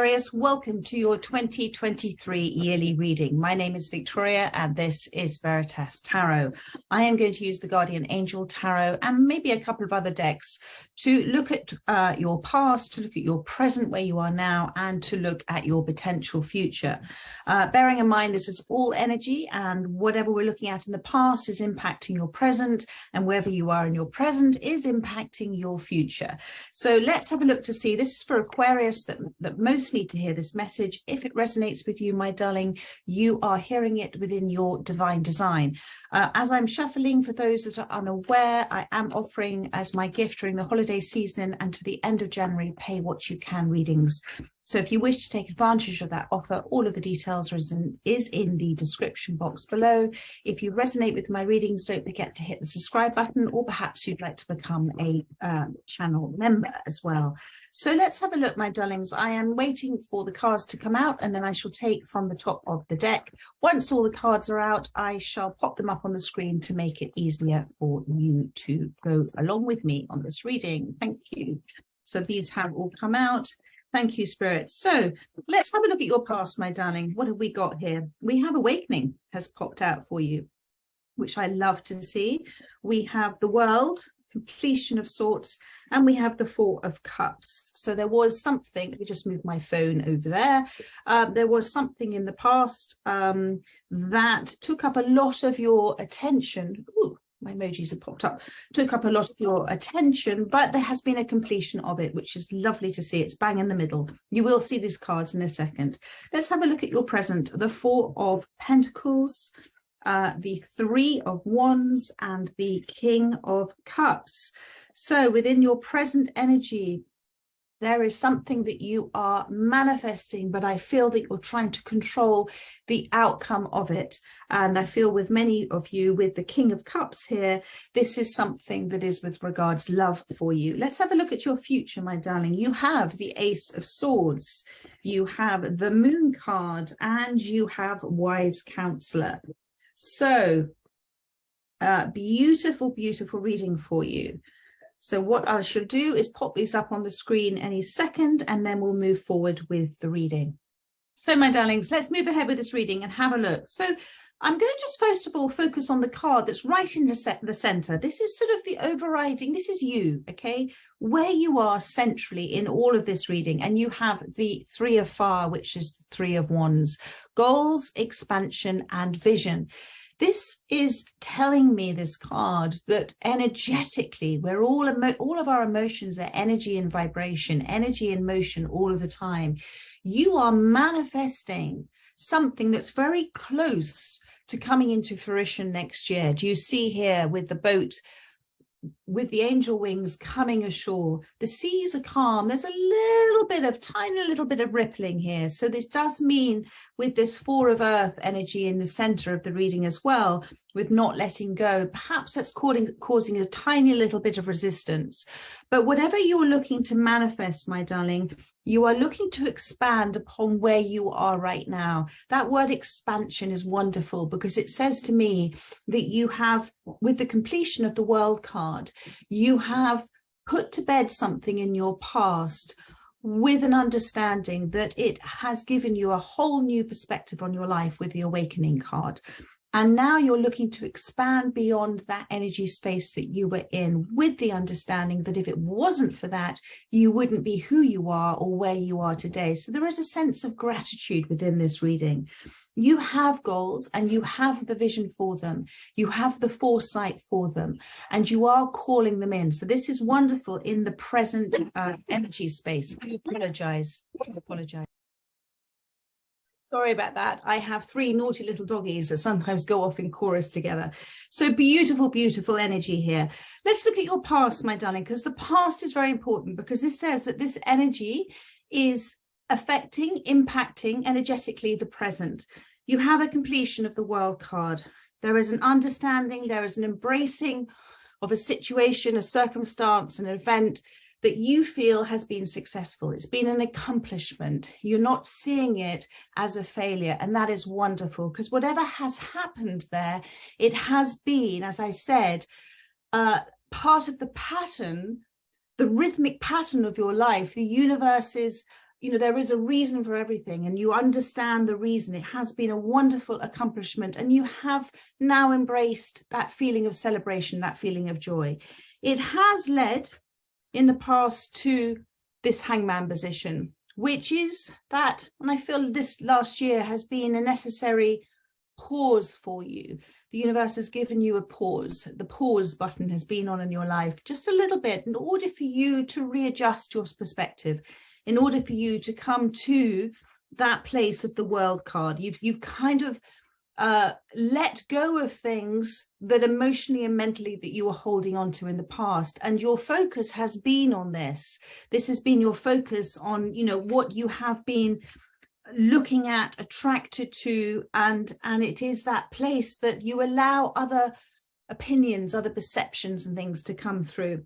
Aquarius, welcome to your 2023 yearly reading. My name is Victoria and this is Veritas Tarot. I am going to use the Guardian Angel Tarot and maybe a couple of other decks to look at your past, to look at your present, where you are now, and to look at your potential future. Bearing in mind this is all energy, and whatever we're looking at in the past is impacting your present, and wherever you are in your present is impacting your future. So let's have a look to see. This is for Aquarius that most need to hear this message. If it resonates with you, my darling, you are hearing it within your divine design. As I'm shuffling, for those that are unaware, I am offering as my gift during the holiday season and to the end of January, pay what you can readings. So if you wish to take advantage of that offer, all of the details is in the description box below. If you resonate with my readings, don't forget to hit the subscribe button, or perhaps you'd like to become a channel member as well. So let's have a look, my darlings. I am waiting for the cards to come out, and then I shall take from the top of the deck. Once all the cards are out, I shall pop them up on the screen to make it easier for you to go along with me on this reading. Thank you. So these have all come out. Thank you, Spirit. So let's have a look at your past, my darling. What have we got here? We have awakening has popped out for you, which I love to see. We have the world, completion of sorts, and we have the Four of Cups. So there was something, let me just move my phone over there. There was something in the past that took up a lot of your attention. Ooh, my emojis have popped up, took up a lot of your attention, but there has been a completion of it, which is lovely to see. It's bang in the middle. You will see these cards in a second. Let's have a look at your present. The Four of Pentacles, the Three of Wands, and the King of Cups. So within your present energy, there is something that you are manifesting, but I feel that you're trying to control the outcome of it. And I feel with many of you, with the King of Cups here, this is something that is with regards love for you. Let's have a look at your future, my darling. You have the Ace of Swords, you have the Moon card, and you have Wise Counselor. So beautiful, beautiful reading for you. So what I shall do is pop these up on the screen any second, and then we'll move forward with the reading. So my darlings, let's move ahead with this reading and have a look. So I'm going to just first of all focus on the card that's right in the center. This is sort of the overriding, this is you, okay? Where you are centrally in all of this reading, and you have the Three of Fire, which is the Three of Wands, goals, expansion, and vision. This is telling me, this card, that energetically, we're all of our emotions are energy and vibration, energy and motion all of the time. You are manifesting something that's very close to coming into fruition next year. Do you see here with the boat, with the angel wings coming ashore? The seas are calm. There's a little bit of, tiny little bit of rippling here. So this does mean, with this Four of Earth energy in the center of the reading as well, with not letting go, perhaps that's causing a tiny little bit of resistance. But whatever you're looking to manifest, my darling, you are looking to expand upon where you are right now. That word expansion is wonderful, because it says to me that you have, with the completion of the World card, you have put to bed something in your past with an understanding that it has given you a whole new perspective on your life with the Awakening card. And now you're looking to expand beyond that energy space that you were in, with the understanding that if it wasn't for that, you wouldn't be who you are or where you are today. So there is a sense of gratitude within this reading. You have goals and you have the vision for them. You have the foresight for them, and you are calling them in. So this is wonderful in the present energy space. I apologize. Sorry about that. I have three naughty little doggies that sometimes go off in chorus together. So beautiful, beautiful energy here. Let's look at your past, my darling, because the past is very important, because this says that this energy is affecting, impacting energetically the present. You have a completion of the World card. There is an understanding, there is an embracing of a situation, a circumstance, an event that you feel has been successful. It's been an accomplishment. You're not seeing it as a failure, and that is wonderful, because whatever has happened there, it has been, as I said, part of the pattern, the rhythmic pattern of your life. The universe's you know, there is a reason for everything, and you understand the reason. It has been a wonderful accomplishment, and you have now embraced that feeling of celebration, that feeling of joy. It has led in the past to this hangman position, which is that, and I feel this last year has been a necessary pause for you. The universe has given you a pause. The pause button has been on in your life just a little bit in order for you to readjust your perspective, in order for you to come to that place of the World card. You've kind of let go of things that emotionally and mentally that you were holding on to in the past, and your focus has been on this. This has been your focus on, you know, what you have been looking at, attracted to, and it is that place that you allow other opinions, other perceptions and things to come through.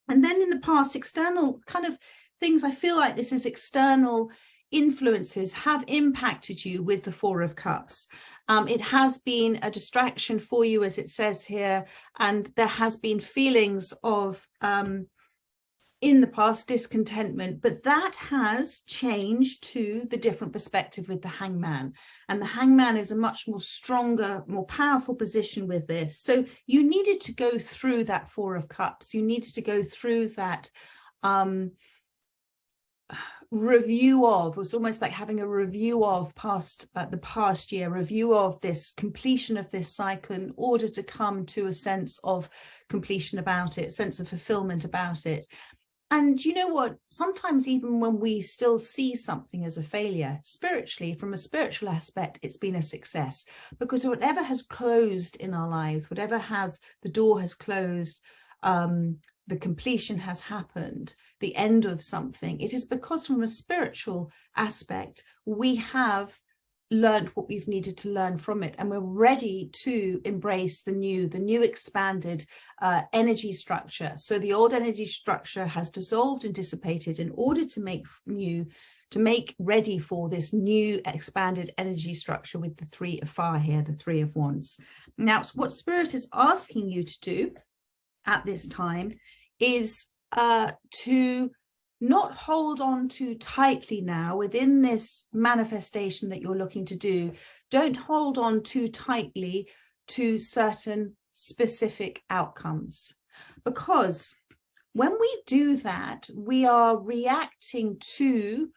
And then in the past, external kind of things, I feel like this is external influences have impacted you with the Four of Cups. It has been a distraction for you, as it says here, and there has been feelings of in the past discontentment, but that has changed to the different perspective with the hangman. And the hangman is a much more stronger, more powerful position with this. So you needed to go through that Four of Cups. You needed to go through that review of, it was almost like having a review of the past year, review of this completion of this cycle in order to come to a sense of completion about it, sense of fulfillment about it. And you know what, sometimes even when we still see something as a failure, spiritually, from a spiritual aspect, it's been a success, because whatever has closed in our lives, whatever has, the door has closed, the completion has happened, the end of something, it is because from a spiritual aspect, we have learned what we've needed to learn from it, and we're ready to embrace the new expanded energy structure. So the old energy structure has dissolved and dissipated in order to make new, to make ready for this new expanded energy structure with the Three of Fire here, the Three of Wands. Now, what Spirit is asking you to do at this time is to not hold on too tightly now within this manifestation that you're looking to do. Don't hold on too tightly to certain specific outcomes, because when we do that, we are reacting to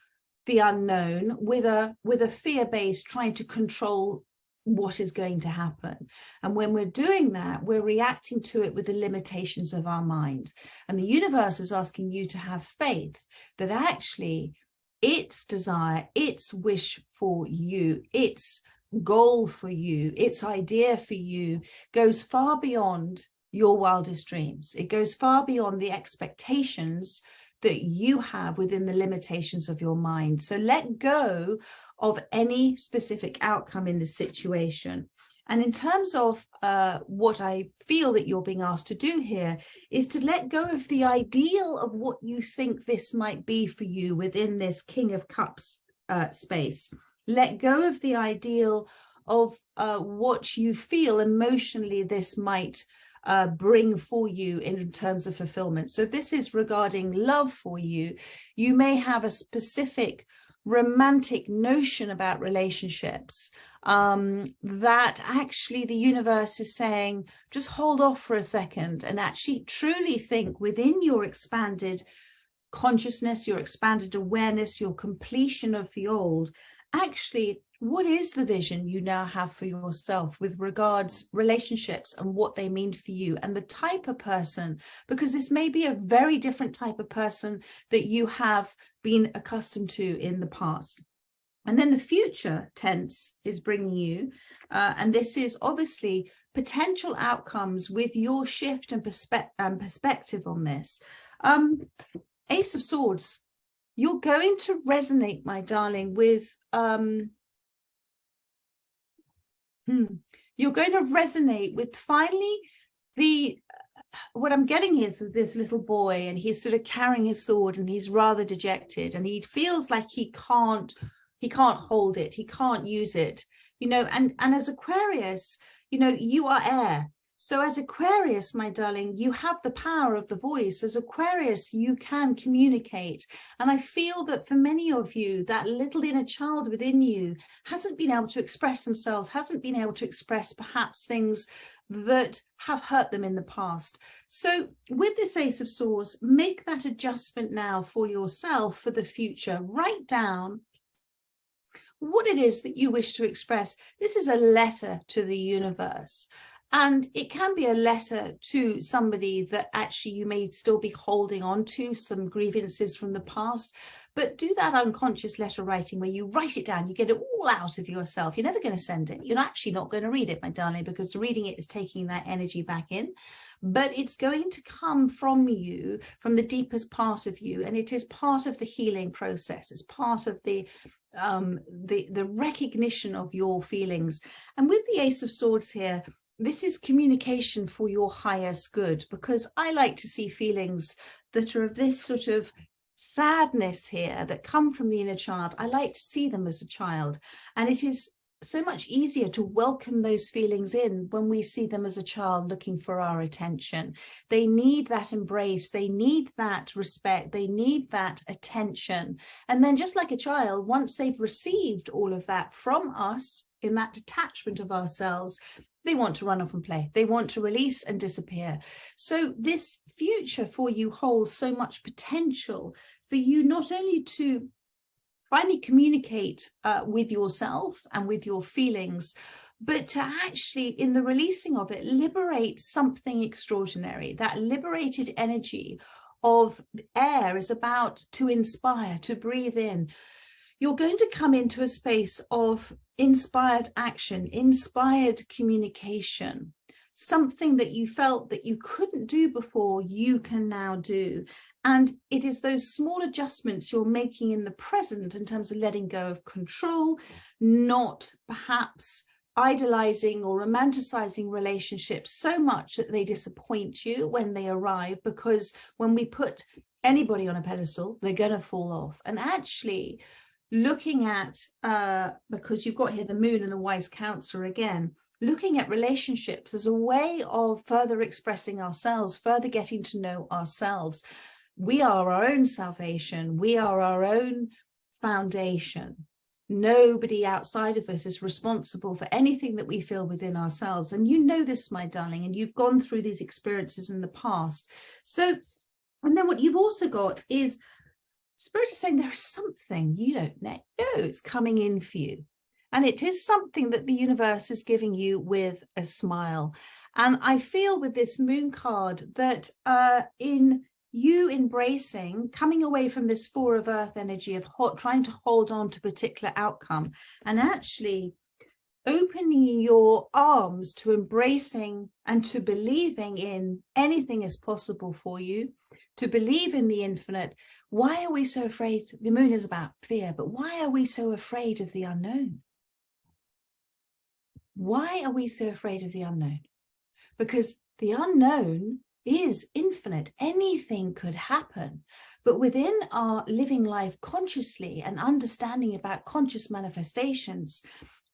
the unknown with a fear-based trying to control what is going to happen. And when we're doing that, we're reacting to it with the limitations of our mind. And the universe is asking you to have faith that actually its desire, its wish for you, its goal for you, its idea for you goes far beyond your wildest dreams. It goes far beyond the expectations that you have within the limitations of your mind. So let go of any specific outcome in this situation. And in terms of what I feel that you're being asked to do here is to let go of the ideal of what you think this might be for you within this King of Cups space. Let go of the ideal of what you feel emotionally this might bring for you in terms of fulfillment. So if this is regarding love for you, you may have a specific romantic notion about relationships that actually the universe is saying, just hold off for a second and actually truly think within your expanded consciousness, your expanded awareness, your completion of the old, actually, what is the vision you now have for yourself with regards relationships and what they mean for you and the type of person, because this may be a very different type of person that you have been accustomed to in the past. And then the future tense is bringing you, and this is obviously potential outcomes with your shift and perspective on this. Ace of Swords, you're going to resonate, my darling, with you're going to resonate with finally what I'm getting here is this little boy, and he's sort of carrying his sword and he's rather dejected and he feels like he can't hold it, he can't use it, you know, and as Aquarius, you know, you are air. So as Aquarius, my darling, you have the power of the voice. As Aquarius, you can communicate. And I feel that for many of you, that little inner child within you hasn't been able to express themselves, hasn't been able to express perhaps things that have hurt them in the past. So with this Ace of Swords, make that adjustment now for yourself for the future. Write down what it is that you wish to express. This is a letter to the universe. And it can be a letter to somebody that actually you may still be holding on to, some grievances from the past. But do that unconscious letter writing where you write it down, you get it all out of yourself. You're never going to send it. You're actually not going to read it, my darling, because reading it is taking that energy back in. But it's going to come from you, from the deepest part of you. And it is part of the healing process. It's part of the recognition of your feelings. And with the Ace of Swords here, this is communication for your highest good, because I like to see feelings that are of this sort of sadness here that come from the inner child. I like to see them as a child, and it is so much easier to welcome those feelings in when we see them as a child looking for our attention. They need that embrace, they need that respect, they need that attention. And then just like a child, once they've received all of that from us in that detachment of ourselves, they want to run off and play. They want to release and disappear. So this future for you holds so much potential for you not only to finally communicate with yourself and with your feelings, but to actually, in the releasing of it, liberate something extraordinary. That liberated energy of air is about to inspire, to breathe in. You're going to come into a space of inspired action, inspired communication, something that you felt that you couldn't do before, you can now do. And it is those small adjustments you're making in the present in terms of letting go of control, not perhaps idolizing or romanticizing relationships so much that they disappoint you when they arrive, because when we put anybody on a pedestal, they're going to fall off. And actually looking at, because you've got here the moon and the wise counselor again, looking at relationships as a way of further expressing ourselves, further getting to know ourselves. We are our own salvation. We are our own foundation. Nobody outside of us is responsible for anything that we feel within ourselves. And you know this, my darling, and you've gone through these experiences in the past. So, and then what you've also got is Spirit is saying there is something you don't know. It's coming in for you. And it is something that the universe is giving you with a smile. And I feel with this moon card that in you embracing, coming away from this Four of Earth energy of trying to hold on to a particular outcome, and actually opening your arms to embracing and to believing in anything is possible for you, to believe in the infinite. Why are we so afraid? The moon is about fear, but why are we so afraid of the unknown? Why are we so afraid of the unknown? Because the unknown is infinite. Anything could happen. But within our living life consciously and understanding about conscious manifestations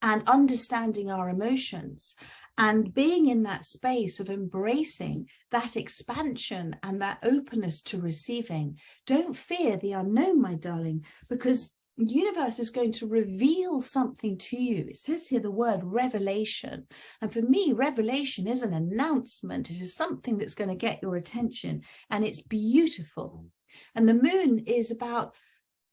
and understanding our emotions and being in that space of embracing that expansion and that openness to receiving, don't fear the unknown, my darling, because the universe is going to reveal something to you. It says here the word revelation. And for me, revelation is an announcement. It is something that's going to get your attention, and it's beautiful. And the moon is about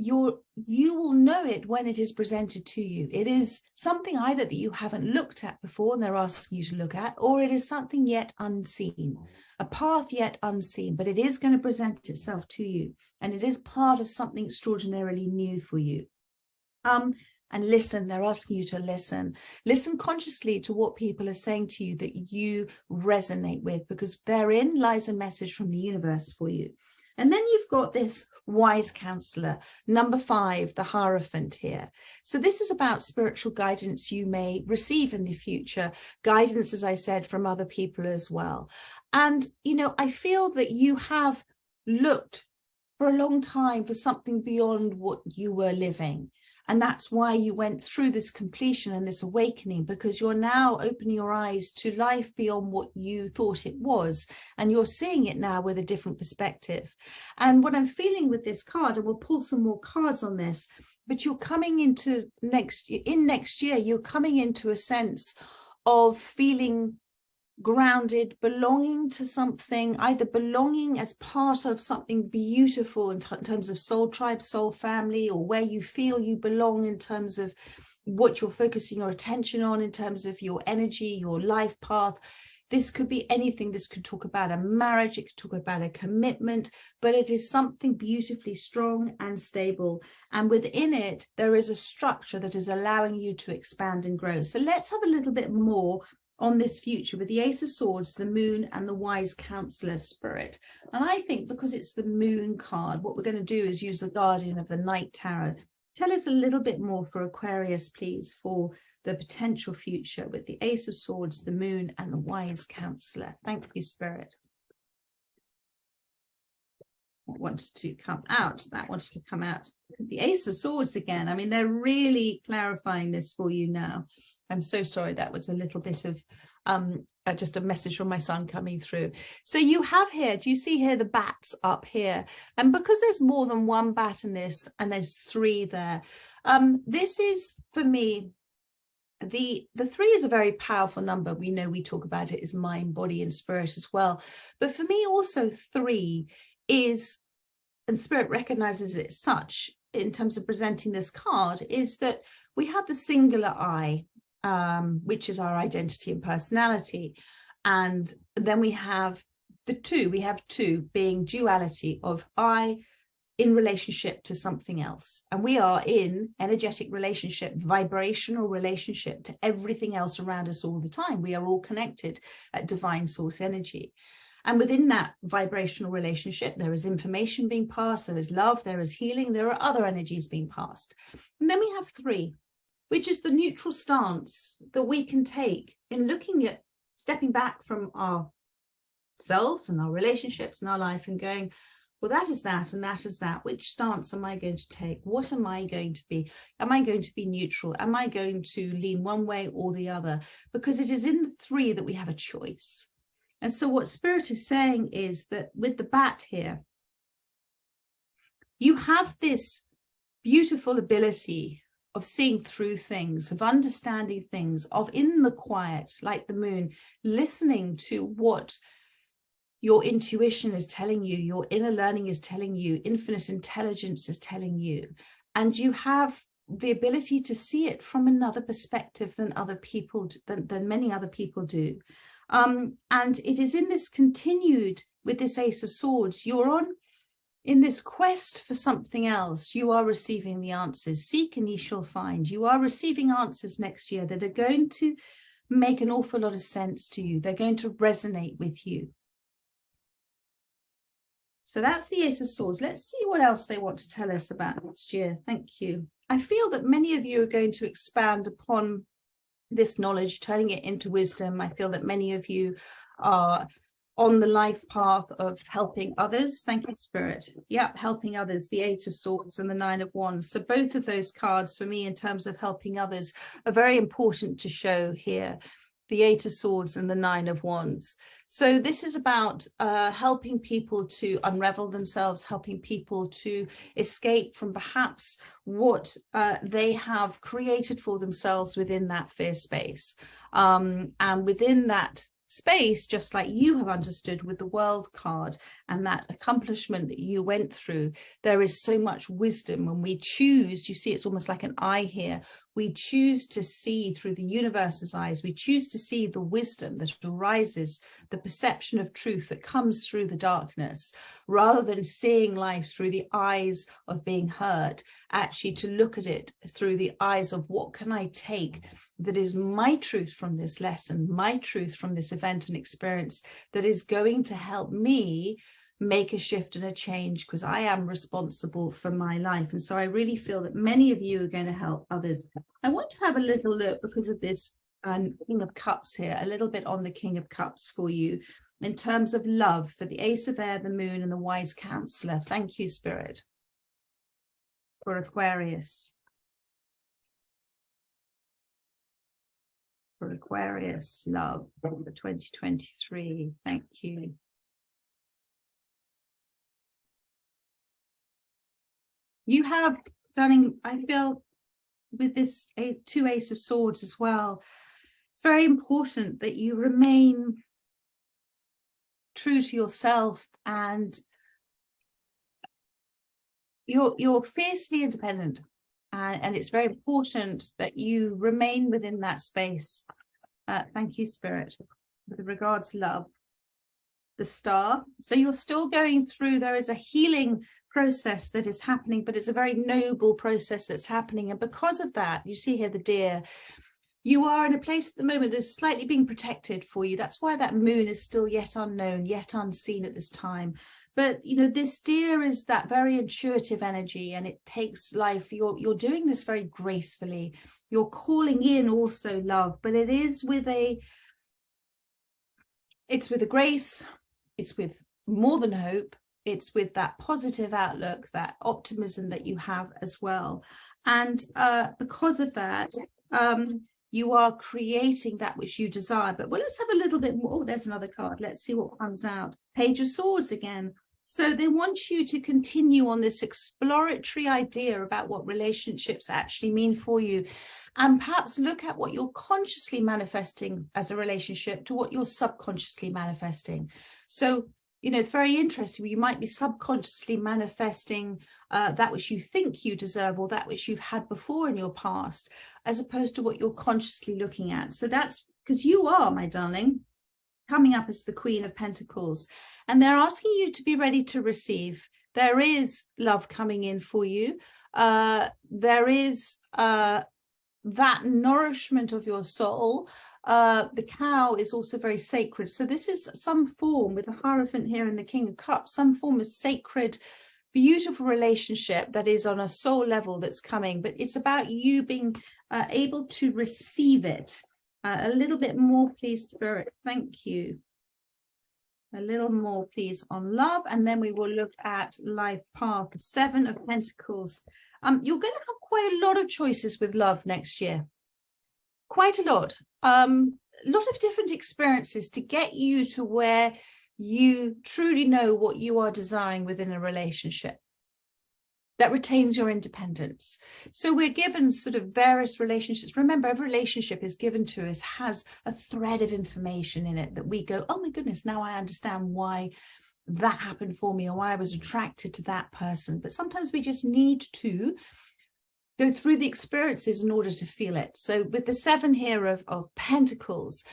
you will know it when it is presented to you. It is something either that you haven't looked at before and they're asking you to look at, or it is something yet unseen, a path yet unseen, but it is going to present itself to you, and it is part of something extraordinarily new for you. And listen, they're asking you to listen. Listen consciously to what people are saying to you that you resonate with, because therein lies a message from the universe for you. And then you've got this wise counselor, number 5, the Hierophant here. So this is about spiritual guidance you may receive in the future, guidance, as I said, from other people as well. And, you know, I feel that you have looked for a long time for something beyond what you were living. And that's why you went through this completion and this awakening, because you're now opening your eyes to life beyond what you thought it was. And you're seeing it now with a different perspective. And what I'm feeling with this card, and we'll pull some more cards on this, but you're coming into next year, you're coming into a sense of feeling grounded, belonging to something, either belonging as part of something beautiful in terms of soul tribe, soul family, or where you feel you belong in terms of what you're focusing your attention on, in terms of your energy, your life path. This could be anything. This could talk about a marriage, it could talk about a commitment, but it is something beautifully strong and stable. And within it, there is a structure that is allowing you to expand and grow. So let's have a little bit more on this future with the Ace of Swords, the Moon, and the Wise Counselor Spirit. And I think because it's the Moon card, what we're going to do is use the Guardian of the Night Tarot. Tell us a little bit more for Aquarius, please, for the potential future with the Ace of Swords, the Moon, and the Wise Counselor. Thank you, Spirit. That wanted to come out. That wanted to come out. The Ace of Swords again. I mean, they're really clarifying this for you now. I'm so sorry. That was a little bit of just a message from my son coming through. So you have here, do you see here the bats up here? And because there's more than one bat in this, and there's three there, this is, for me, the 3 is a very powerful number. We know we talk about it as mind, body, and spirit as well. But for me, also 3 is, and Spirit recognizes it such in terms of presenting this card, is that we have the singular I, which is our identity and personality. And then we have the 2. We have 2 being duality of I in relationship to something else. And we are in energetic relationship, vibrational relationship to everything else around us all the time. We are all connected at divine source energy. And within that vibrational relationship, there is information being passed, there is love, there is healing, there are other energies being passed. And then we have 3, which is the neutral stance that we can take in looking at stepping back from ourselves and our relationships and our life and going, well, that is that and that is that. Which stance am I going to take? What am I going to be? Am I going to be neutral? Am I going to lean one way or the other? Because it is in the 3 that we have a choice. And so what Spirit is saying is that with the bat here, you have this beautiful ability of seeing through things, of understanding things, of in the quiet, like the moon, listening to what your intuition is telling you, your inner learning is telling you, infinite intelligence is telling you. And you have the ability to see it from another perspective than other people, than many other people do. And it is in this continued, with this Ace of Swords, you're in this quest for something else. You are receiving the answers. Seek and ye shall find. You are receiving answers next year that are going to make an awful lot of sense to you. They're going to resonate with you. So that's the Ace of Swords. Let's see what else they want to tell us about next year. Thank you. I feel that many of you are going to expand upon this knowledge, turning it into wisdom. I feel that many of you are on the life path of helping others. Thank you, Spirit. Yeah, helping others, the 8 of Swords and the 9 of Wands. So both of those cards for me in terms of helping others are very important to show here. The 8 of Swords and the 9 of Wands. So this is about helping people to unravel themselves, helping people to escape from perhaps what they have created for themselves within that fear space. And within that space, just like you have understood with the World card and that accomplishment that you went through, there is so much wisdom when we choose. You see, it's almost like an eye here. We choose to see through the universe's eyes. We choose to see the wisdom that arises, the perception of truth that comes through the darkness, rather than seeing life through the eyes of being hurt, actually to look at it through the eyes of what can I take that is my truth from this lesson, my truth from this event and experience that is going to help me make a shift and a change, because I am responsible for my life. And so I really feel that many of you are going to help others. I want to have a little look, because of this King of Cups here, a little bit on the King of Cups for you in terms of love for the Ace of Air, the Moon, and the Wise Counselor. Thank you, Spirit. For Aquarius. for Aquarius, love for 2023. Thank you. You have, darling, I feel with this two Ace of Swords as well, it's very important that you remain true to yourself, and you're fiercely independent, and it's very important that you remain within that space. Thank you, Spirit. With regards, love, the Star. So you're still going through, there is a healing process that is happening, but it's a very noble process that's happening. And because of that, you see here the Deer, you are in a place at the moment that's slightly being protected for you. That's why that moon is still yet unknown, yet unseen at this time. But, you know, this Deer is that very intuitive energy, and it takes life. You're doing this very gracefully. You're calling in also love, but it is with it's with a grace. It's with more than hope. It's with that positive outlook, that optimism that you have as well. And because of that, you are creating that which you desire. But well, let's have a little bit more. Oh, there's another card. Let's see what comes out. Page of Swords again. So they want you to continue on this exploratory idea about what relationships actually mean for you, and perhaps look at what you're consciously manifesting as a relationship to what you're subconsciously manifesting. So, you know, it's very interesting. You might be subconsciously manifesting that which you think you deserve, or that which you've had before in your past, as opposed to what you're consciously looking at. So that's because you are, my darling, coming up as the Queen of Pentacles, and they're asking you to be ready to receive. There is love coming in for you. There is that nourishment of your soul. The cow is also very sacred. So this is some form, with the Hierophant here and the King of Cups, some form of sacred, beautiful relationship that is on a soul level that's coming. But it's about you being able to receive it. A little bit more, please, Spirit. Thank you. A little more, please, on love. And then we will look at life path, 7 of Pentacles. You're going to have quite a lot of choices with love next year. Quite a lot. Lot of different experiences to get you to where you truly know what you are desiring within a relationship that retains your independence. So we're given sort of various relationships. Remember, every relationship is given to us, has a thread of information in it that we go, oh my goodness, now I understand why that happened for me, or why I was attracted to that person. But sometimes we just need to go through the experiences in order to feel it. So with the 7 here of Pentacles,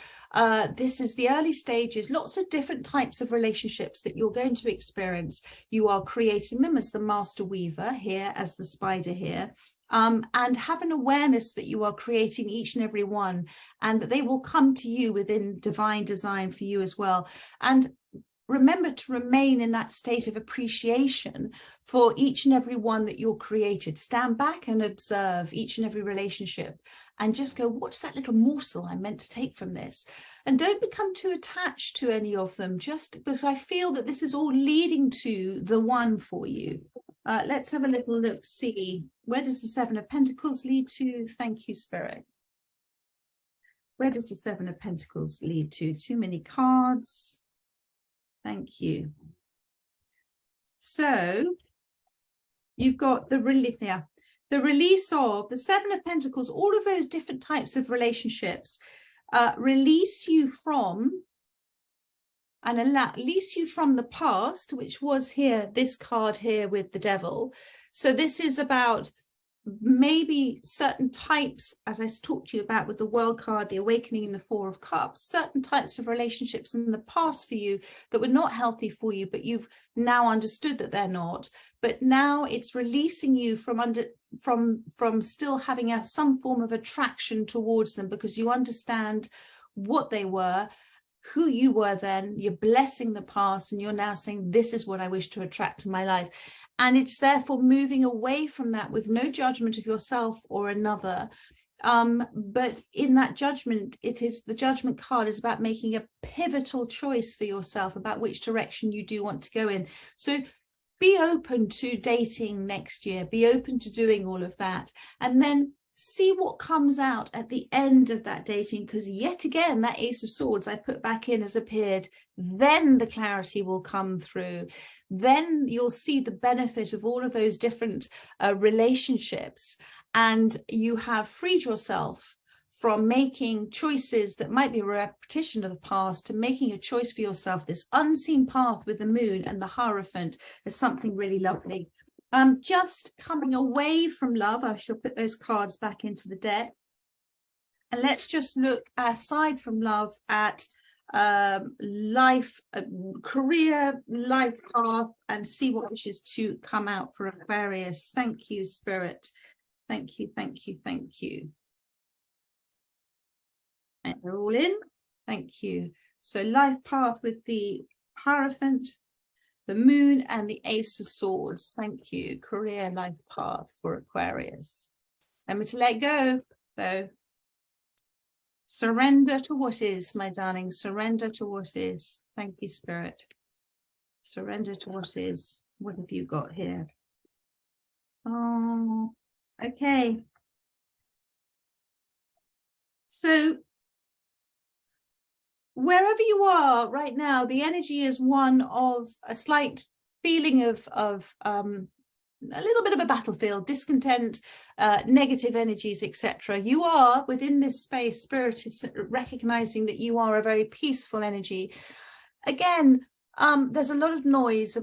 this is the early stages, lots of different types of relationships that you're going to experience. You are creating them as the Master Weaver here, as the Spider here, and have an awareness that you are creating each and every one, and that they will come to you within divine design for you as well. And remember to remain in that state of appreciation for each and every one that you're created. Stand back and observe each and every relationship, and just go, what's that little morsel I'm meant to take from this? And don't become too attached to any of them, just because I feel that this is all leading to the one for you. Let's have a little look, see, where does the 7 of Pentacles lead to? Thank you, Spirit. Where does the 7 of Pentacles lead to? Too many cards. Thank you. So you've got the release here. The release of the 7 of Pentacles, all of those different types of relationships release you from, and release you from the past, which was here, this card here with the Devil. So this is about maybe certain types, as I talked to you about with the World card, the Awakening in the 4 of Cups, certain types of relationships in the past for you that were not healthy for you, but you've now understood that they're not. But now it's releasing you from still having some form of attraction towards them, because you understand what they were, who you were then. You're blessing the past, and you're now saying, this is what I wish to attract to my life. And it's therefore moving away from that with no judgment of yourself or another. But in that judgment, it is, the Judgment card is about making a pivotal choice for yourself about which direction you do want to go in. So be open to dating next year. Be open to doing all of that. And then see what comes out at the end of that dating, because yet again, that Ace of Swords I put back in has appeared. Then the clarity will come through. Then you'll see the benefit of all of those different relationships, and you have freed yourself from making choices that might be a repetition of the past to making a choice for yourself. This unseen path with the moon and the Hierophant is something really lovely. Just coming away from love, I shall put those cards back into the deck. And let's just look aside from love at life, career, life path, and see what wishes to come out for Aquarius. Thank you, Spirit. Thank you, thank you, thank you. And they're all in. Thank you. So life path with the Hierophant, the moon, and the Ace of Swords. Thank you. Career, life path for Aquarius. Remember to let go, though. Surrender to what is, my darling. Surrender to what is. Thank you, Spirit. Surrender to what is. What have you got here? Oh, okay. So wherever you are right now, the energy is one of a slight feeling of a little bit of a battlefield, discontent, negative energies, etc. You are within this space. Spirit is recognizing that you are a very peaceful energy. Again, there's a lot of noise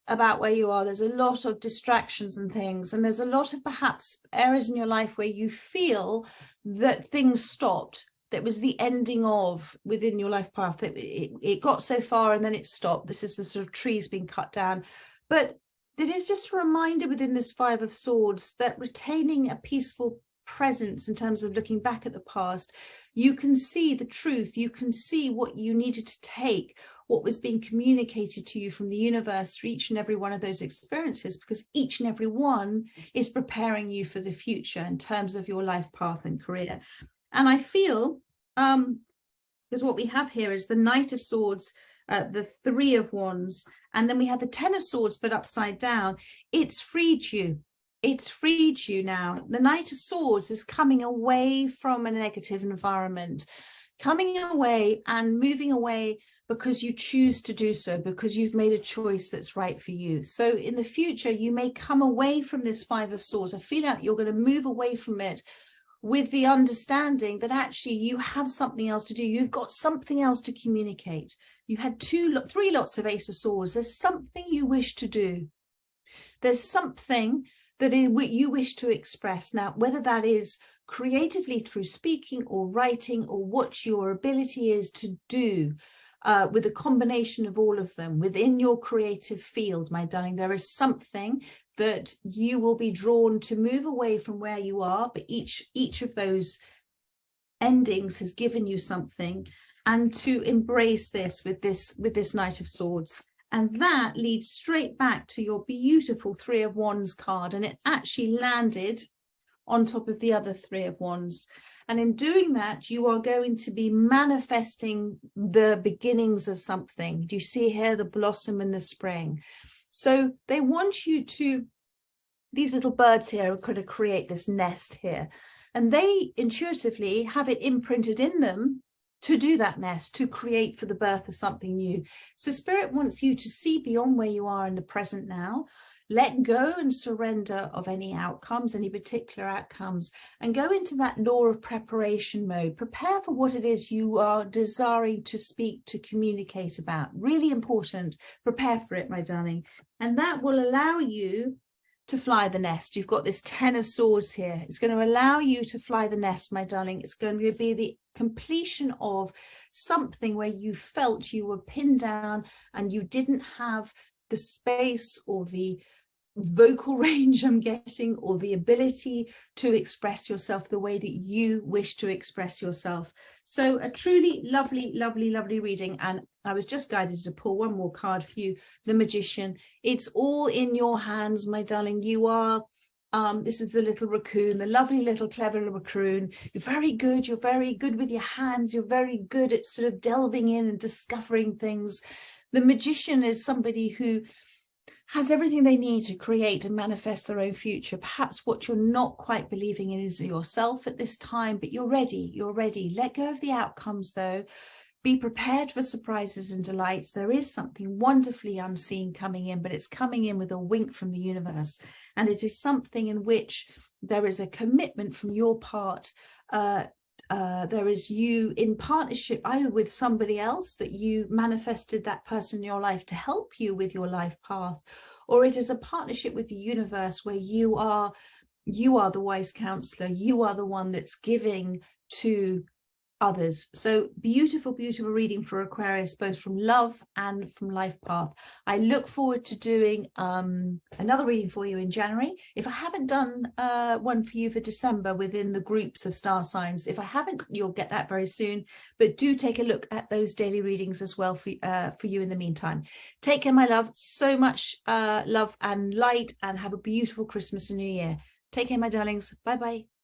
about where you are. There's a lot of distractions and things, and there's a lot of perhaps areas in your life where you feel that things stopped. That was the ending of within your life path. That it got so far and then it stopped. This is the sort of trees being cut down. But it is just a reminder within this Five of Swords that retaining a peaceful presence in terms of looking back at the past, you can see the truth. You can see what you needed to take, what was being communicated to you from the universe through each and every one of those experiences, because each and every one is preparing you for the future in terms of your life path and career. And I feel, because what we have here is the Knight of Swords, the Three of Wands, and then we have the Ten of Swords, but upside down. It's freed you. It's freed you now. The Knight of Swords is coming away from a negative environment, coming away and moving away because you choose to do so, because you've made a choice that's right for you. So in the future, you may come away from this Five of Swords. I feel like you're going to move away from it with the understanding that actually you have something else to do. You've got something else to communicate. You had three lots of Ace of Swords. There's something you wish to do. There's something that you wish to express. Now, whether that is creatively through speaking or writing, or what your ability is to do, with a combination of all of them within your creative field, my darling, there is something that you will be drawn to move away from where you are, but each of those endings has given you something, and to embrace this with this Knight of Swords. And that leads straight back to your beautiful Three of Wands card, and it actually landed on top of the other Three of Wands. And in doing that, you are going to be manifesting the beginnings of something. Do you see here the blossom in the spring? So they want you to, these little birds here are going to create this nest here. And they intuitively have it imprinted in them to do that nest, to create for the birth of something new. So Spirit wants you to see beyond where you are in the present now, let go and surrender of any outcomes, any particular outcomes, and go into that law of preparation mode. Prepare for what it is you are desiring to speak, to communicate about. Really important. Prepare for it, my darling. And that will allow you to fly the nest. You've got this Ten of Swords here. It's going to allow you to fly the nest, my darling. It's going to be the completion of something where you felt you were pinned down and you didn't have the space or the vocal range I'm getting, or the ability to express yourself the way that you wish to express yourself. So a truly lovely, lovely, lovely reading. And I was just guided to pull one more card for you, the Magician. It's all in your hands, my darling. You are, this is the little raccoon, the lovely little clever raccoon. You're very good. You're very good with your hands. You're very good at sort of delving in and discovering things. The Magician is somebody who has everything they need to create and manifest their own future. Perhaps what you're not quite believing in is yourself at this time, but you're ready. You're ready. Let go of the outcomes, though. Be prepared for surprises and delights. There is something wonderfully unseen coming in, but it's coming in with a wink from the universe. And it is something in which there is a commitment from your part. There is you in partnership either with somebody else, that you manifested that person in your life to help you with your life path, or it is a partnership with the universe where you are the wise counselor. You are the one that's giving to others. So beautiful, beautiful reading for Aquarius, both from love and from life path. I look forward to doing another reading for you in January. If I haven't done one for you for December within the groups of star signs, if I haven't, you'll get that very soon. But do take a look at those daily readings as well for you in the meantime. Take care, my love. So much love and light, and have a beautiful Christmas and New Year. Take care, my darlings. Bye bye.